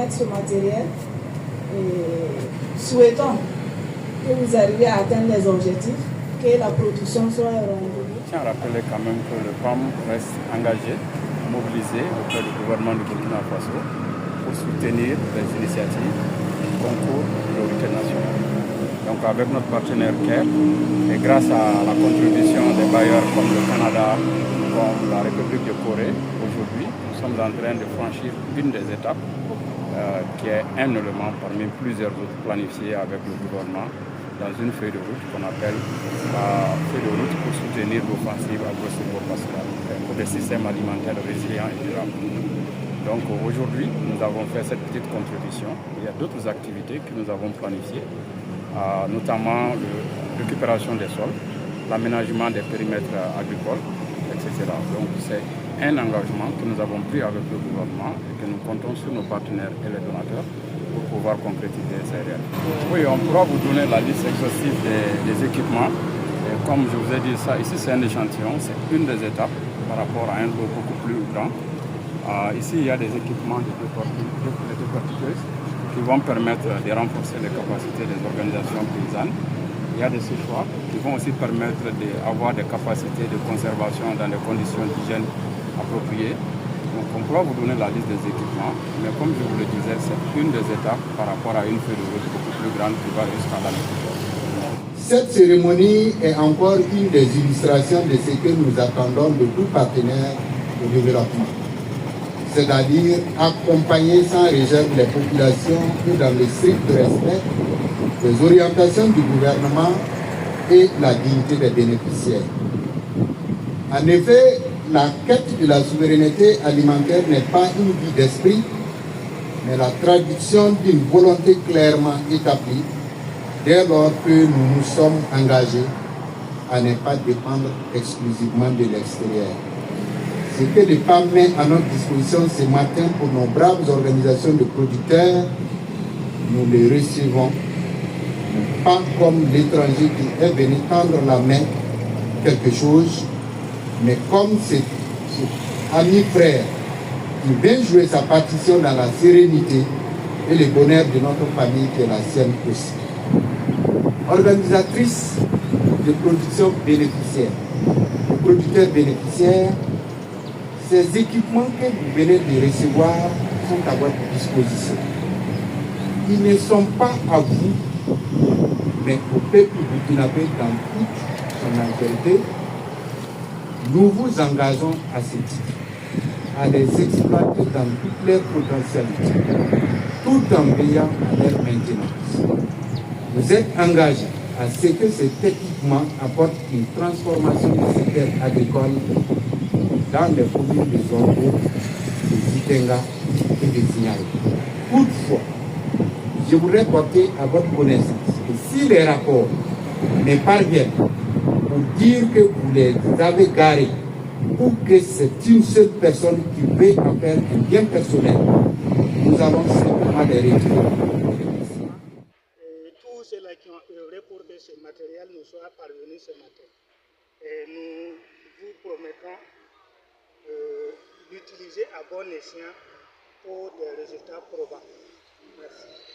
mettre ce matériel et souhaitons que vous arriviez à atteindre les objectifs, que la production soit au rendez-vous. Je tiens à rappeler quand même que le PAM reste engagé, mobilisé auprès du gouvernement du Burkina Faso pour soutenir les initiatives qui concourent aux priorités nationales. Donc avec notre partenaire CARE et grâce à la contribution des bailleurs comme le Canada, comme la République de Corée, aujourd'hui nous sommes en train de franchir une des étapes qui est un élément parmi plusieurs autres planifiés avec le gouvernement dans une feuille de route qu'on appelle la feuille de route pour soutenir l'offensive agro-silvopastorale pour des systèmes alimentaires résilients et durables. Donc aujourd'hui, nous avons fait cette petite contribution. Il y a d'autres activités que nous avons planifiées, notamment la récupération des sols, l'aménagement des périmètres agricoles, etc. Donc c'est un engagement que nous avons pris avec le gouvernement et que nous comptons sur nos partenaires et les donateurs pour pouvoir concrétiser ces réalités. Oui, on pourra vous donner la liste exhaustive des équipements. Et comme je vous ai dit, ça ici c'est un échantillon, c'est une des étapes par rapport à un lot beaucoup plus grand. Ici il y a des équipements de décortiqueuses qui vont permettre de renforcer les capacités des organisations paysannes. Il y a des séchoirs qui vont aussi permettre d'avoir des capacités de conservation dans des conditions d'hygiène appropriées. Donc on pourra vous donner la liste des équipements, mais comme je vous le disais, c'est une des étapes par rapport à une feuille de route beaucoup plus grande qui va jusqu'à l'année prochaine. Cette cérémonie est encore une des illustrations de ce que nous attendons de tout partenaire au développement, c'est-à-dire accompagner sans réserve les populations et dans le strict respect des orientations du gouvernement et la dignité des bénéficiaires. En effet, la quête de la souveraineté alimentaire n'est pas une vie d'esprit, mais la traduction d'une volonté clairement établie dès lors que nous nous sommes engagés à ne pas dépendre exclusivement de l'extérieur. Ce que le PAM met à notre disposition ce matin pour nos braves organisations de producteurs, nous les recevons, pas comme l'étranger qui est venu tendre la main quelque chose, mais comme cet ami frère qui vient jouer sa partition dans la sérénité et le bonheur de notre famille qui est la sienne aussi. Organisatrice de production bénéficiaire, de producteurs bénéficiaires, ces équipements que vous venez de recevoir sont à votre disposition. Ils ne sont pas à vous, mais au peuple burkinabé dans toute son entièreté. Nous vous engageons à ce titre, à les exploiter dans toutes leurs potentialités, tout en veillant à leur maintenance. Vous êtes engagés à ce que cet équipement apporte une transformation du secteur agricole dans les communes de Zongo, de Zitenga et de Signal. Toutefois, je voudrais porter à votre connaissance que si les rapports ne parviennent pour dire que vous les avez garés ou que c'est une seule personne qui veut en faire un bien personnel, nous allons simplement les retirer. Tous ceux-là qui ont œuvré pour que ce matériel nous soit parvenu ce matin. Et nous vous promettons d'utiliser à bon escient pour des résultats probants. Merci.